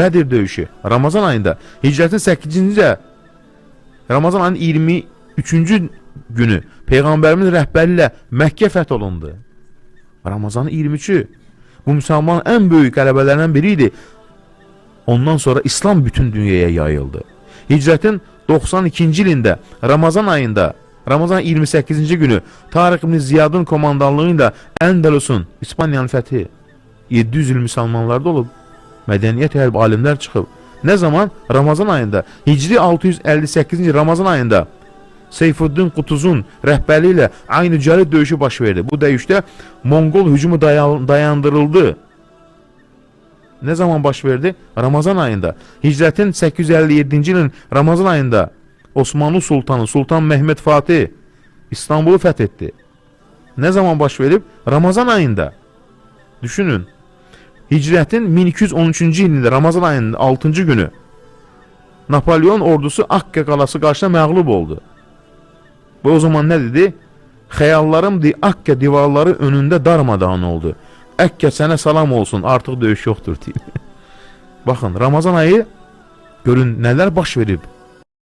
Bədir döyüşü Ramazan ayında, hicrətin 8-ci Ramazan ayının 23-cü günü Peyğəmbərimiz rəhbəri ilə Məkkə fəth olundu. Ramazanın 23-ü bu müsəlmanın ən böyük qələbələrindən biri idi. Ondan sonra İslam bütün dünyaya yayıldı. Hicrətin 92-ci ilində Ramazan ayında, Ramazan 28-ci günü Tarıq ibn Ziyadın komandanlığı ilə Əndəlusun, İspaniyanın fəthi 700 il müsəlmanlarda olub. Mədəniyyət alimlər çıxıb. Nə zaman? Ramazan ayında. Hicri 658-ci Ramazan ayında Seyfuddin Qutuzun rəhbərliyi ilə Aynı Cəli döyüşü baş verdi. Bu döyüşdə Monqol hücumu dayandırıldı. Ne zaman baş verdi? Ramazan ayında. Hicrətin 857-ci ilin Ramazan ayında Osmanlı Sultanı Sultan Mehmet Fatih İstanbul'u fəth etdi. Ne zaman baş verib? Ramazan ayında. Düşünün. Hicrətin 1213-cü ilində Ramazan ayının 6-cı günü Napolyon ordusu Akka qalası qarşısında məğlub oldu. Bu o zaman nə dedi? Xəyallarım Akka divarları önündə darmadağın oldu. Əkkə sənə salam olsun, artıq döyüş yoxdur deyib. Baxın, Ramazan ayı görün nələr baş verib.